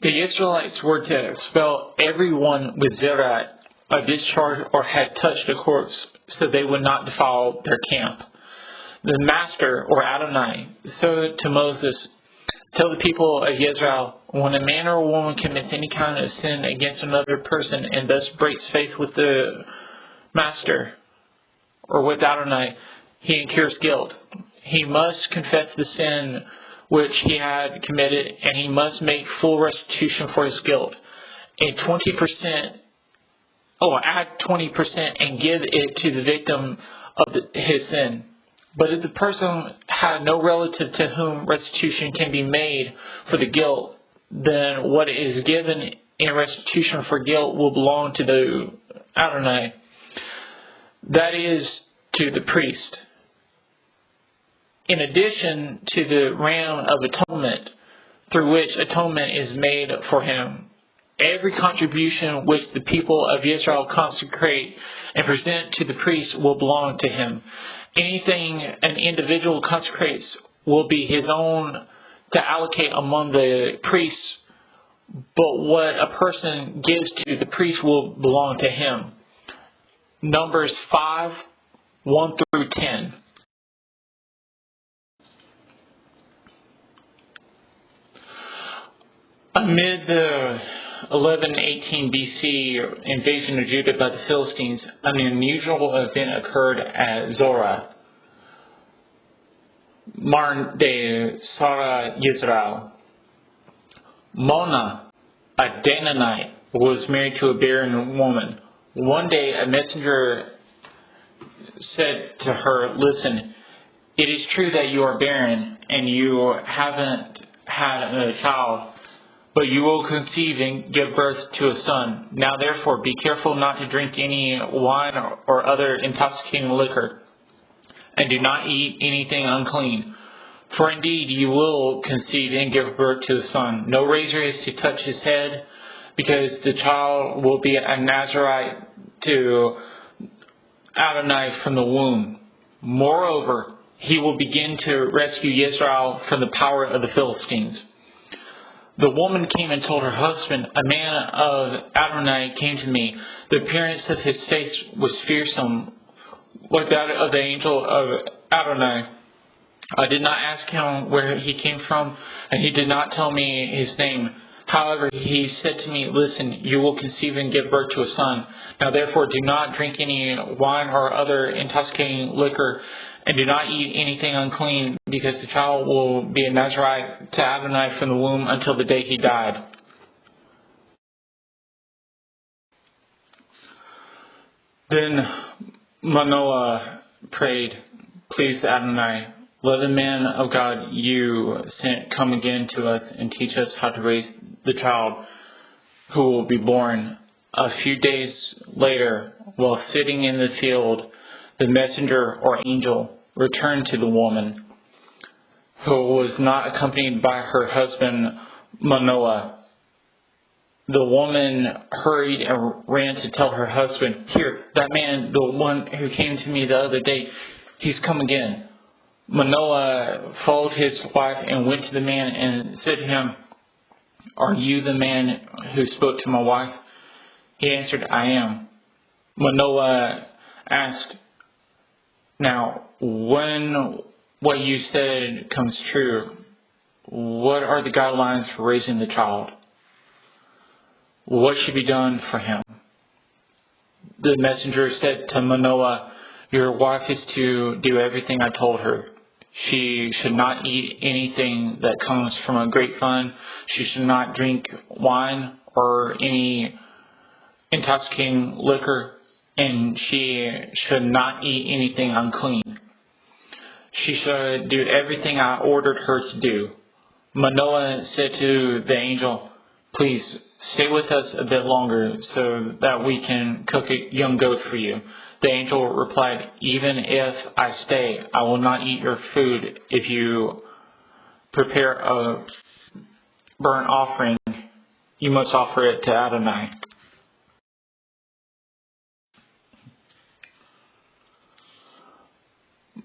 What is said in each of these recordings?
The Israelites were to expel everyone with zerat, a discharge, or had touched a corpse, so they would not defile their camp. The master, or Adonai, said to Moses, "Tell the people of Israel, when a man or a woman commits any kind of sin against another person and thus breaks faith with the master, or with Adonai, he incurs guilt. He must confess the sin which he had committed, and he must make full restitution for his guilt. Add 20% and give it to the victim of his sin. But if the person had no relative to whom restitution can be made for the guilt, then what is given in restitution for guilt will belong to the Adonai, that is, to the priest. In addition to the ram of atonement, through which atonement is made for him, every contribution which the people of Israel consecrate and present to the priest will belong to him. Anything an individual consecrates will be his own to allocate among the priests, but what a person gives to the priest will belong to him." Numbers 5:1-10. Amid the 1118 BC invasion of Judah by the Philistines, an unusual event occurred at Zorah, modern day Sarah, Israel. Mona, a Dananite, was married to a barren woman. One day a messenger said to her, "Listen, it is true that you are barren and you haven't had a child, but you will conceive and give birth to a son. Now therefore be careful not to drink any wine or other intoxicating liquor, and do not eat anything unclean. For indeed you will conceive and give birth to a son. No razor is to touch his head, because the child will be a Nazarite to Adonai from the womb. Moreover, he will begin to rescue Israel from the power of the Philistines." The woman came and told her husband, "A man of Adonai came to me. The appearance of his face was fearsome, like that of the angel of Adonai. I did not ask him where he came from, and he did not tell me his name. However, he said to me, 'Listen, you will conceive and give birth to a son. Now therefore do not drink any wine or other intoxicating liquor, and do not eat anything unclean, because the child will be a Nazarite to Adonai from the womb until the day he died.'" Then Manoah prayed, "Please, Adonai, let the man of God you sent come again to us and teach us how to raise the child who will be born." A few days later, while sitting in the field, the messenger or angel returned to the woman, who was not accompanied by her husband Manoah. The woman hurried and ran to tell her husband, "Here, that man, the one who came to me the other day, he's come again." Manoah followed his wife and went to the man and said to him, "Are you the man who spoke to my wife?" He answered, "I am." Manoah asked, "Now, when what you said comes true, what are the guidelines for raising the child? What should be done for him?" The messenger said to Manoah, "Your wife is to do everything I told her. She should not eat anything that comes from a grapevine. She should not drink wine or any intoxicating liquor, and she should not eat anything unclean. She should do everything I ordered her to do." Manoah said to the angel, "Please stay with us a bit longer so that we can cook a young goat for you." The angel replied, "Even if I stay, I will not eat your food. If you prepare a burnt offering, you must offer it to Adonai."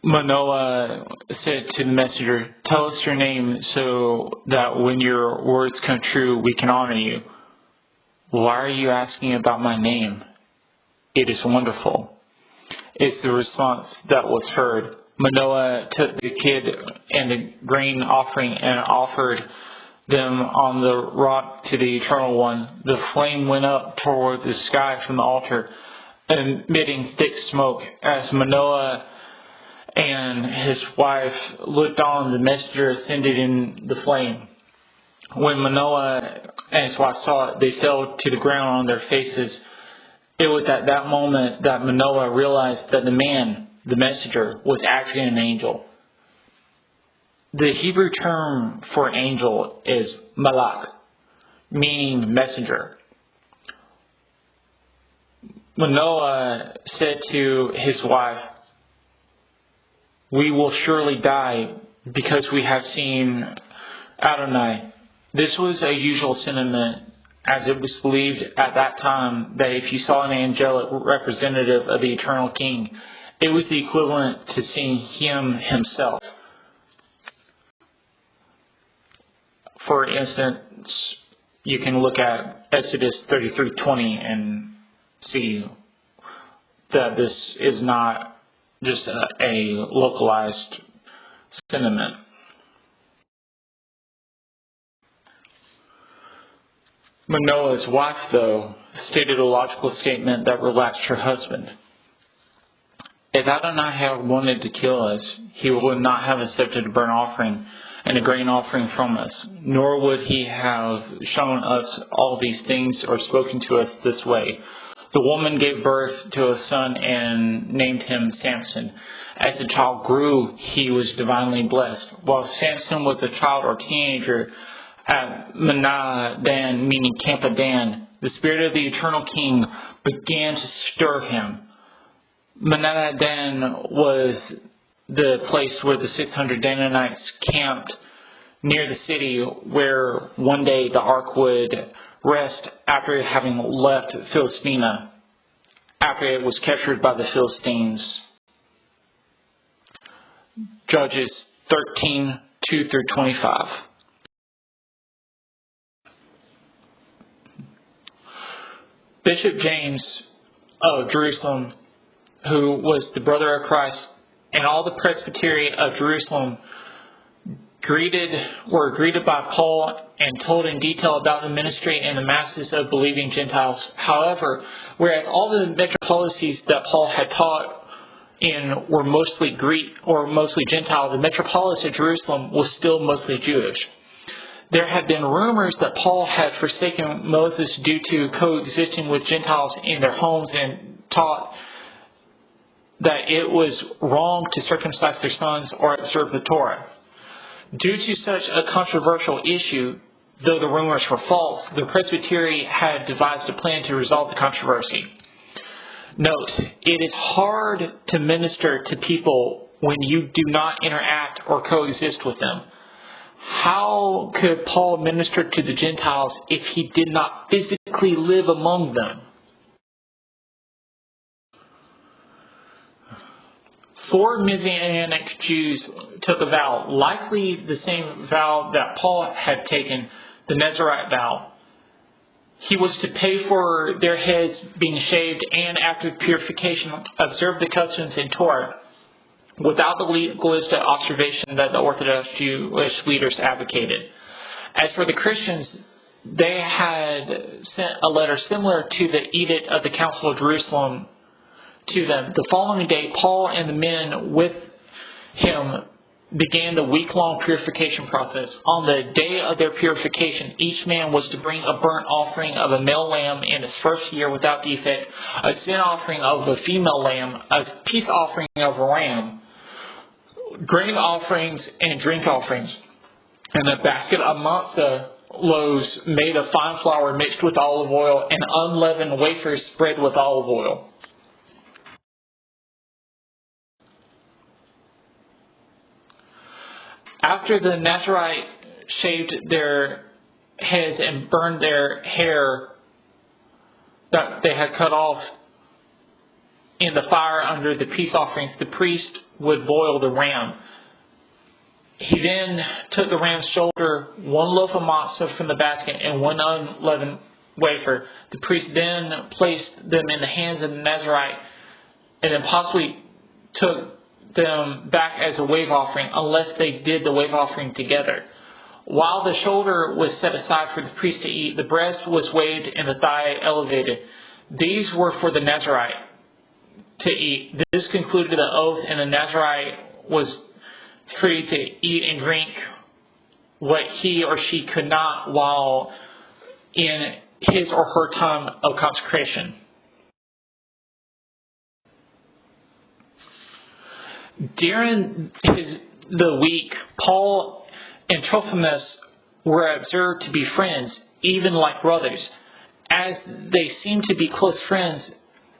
Manoah said to the messenger, "Tell us your name so that when your words come true, we can honor you." "Why are you asking about my name? It is wonderful," is the response that was heard. Manoah took the kid and the grain offering and offered them on the rock to the Eternal One. The flame went up toward the sky from the altar, emitting thick smoke. As Manoah and his wife looked on, the messenger ascended in the flame. When Manoah and his wife saw it, they fell to the ground on their faces. It was at that moment that Manoah realized that the man, the messenger, was actually an angel. The Hebrew term for angel is malach, meaning messenger. Manoah said to his wife, "We will surely die because we have seen Adonai." This was a usual sentiment, as it was believed at that time that if you saw an angelic representative of the eternal king, it was the equivalent to seeing him himself. For instance, you can look at Exodus 33:20 and see that this is not just a localized sentiment. Manoah's wife, though, stated a logical statement that relaxed her husband. If Adonai had wanted to kill us, he would not have accepted a burnt offering and a grain offering from us, nor would he have shown us all these things or spoken to us this way. The woman gave birth to a son and named him Samson. As the child grew, he was divinely blessed. While Samson was a child or teenager, at Manah Dan, meaning Camp of Dan, the Spirit of the Eternal King began to stir him. Manah Dan was the place where the 600 Danites camped near the city, where one day the ark would rest after having left Philistina, after it was captured by the Philistines. Judges 13:2-25. Bishop James of Jerusalem, who was the brother of Christ, and all the presbytery of Jerusalem were greeted by Paul and told in detail about the ministry and the masses of believing Gentiles. However, whereas all the metropolises that Paul had taught in were mostly Greek or mostly Gentile, the metropolis of Jerusalem was still mostly Jewish. There had been rumors that Paul had forsaken Moses due to coexisting with Gentiles in their homes and taught that it was wrong to circumcise their sons or observe the Torah. Due to such a controversial issue, though the rumors were false, the presbytery had devised a plan to resolve the controversy. Note, it is hard to minister to people when you do not interact or coexist with them. How could Paul minister to the Gentiles if he did not physically live among them? 4 Messianic Jews took a vow, likely the same vow that Paul had taken, the Nazirite vow. He was to pay for their heads being shaved and, after purification, observe the customs in Torah without the legalistic observation that the Orthodox Jewish leaders advocated. As for the Christians, they had sent a letter similar to the Edict of the Council of Jerusalem to them. The following day, Paul and the men with him began the week-long purification process. On the day of their purification, each man was to bring a burnt offering of a male lamb in its first year without defect, a sin offering of a female lamb, a peace offering of a ram, grain offerings and drink offerings, and a basket of matzah loaves made of fine flour mixed with olive oil, and unleavened wafers spread with olive oil. After the Nazirite shaved their heads and burned their hair that they had cut off, in the fire under the peace offerings, the priest would boil the ram. He then took the ram's shoulder, one loaf of matzah from the basket, and one unleavened wafer. The priest then placed them in the hands of the Nazarite, and then possibly took them back as a wave offering, unless they did the wave offering together. While the shoulder was set aside for the priest to eat, the breast was waved and the thigh elevated. These were for the Nazarite to eat. This concluded the oath, and the Nazarite was free to eat and drink what he or she could not while in his or her time of consecration. During the week, Paul and Trophimus were observed to be friends, even like brothers. As they seemed to be close friends,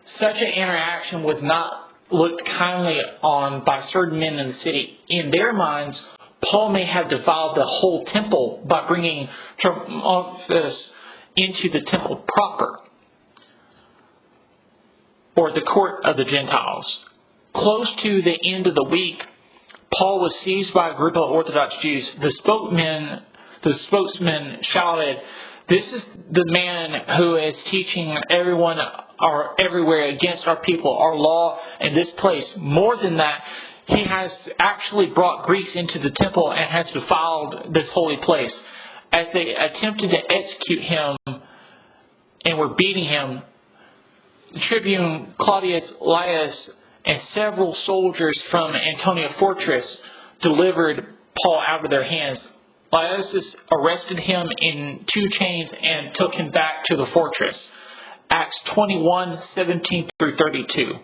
such an interaction was not looked kindly on by certain men in the city. In their minds, Paul may have defiled the whole temple by bringing Trophimus into the temple proper, or the court of the Gentiles. Close to the end of the week, Paul was seized by a group of Orthodox Jews. The spokesman shouted, "This is the man who is teaching everyone or everywhere against our people, our law, and this place. More than that, he has actually brought Greeks into the temple and has defiled this holy place." As they attempted to execute him and were beating him, the tribune Claudius Laius and several soldiers from Antonia fortress delivered Paul out of their hands. Laius arrested him in 2 chains and took him back to the fortress. Acts 21:17 through 32.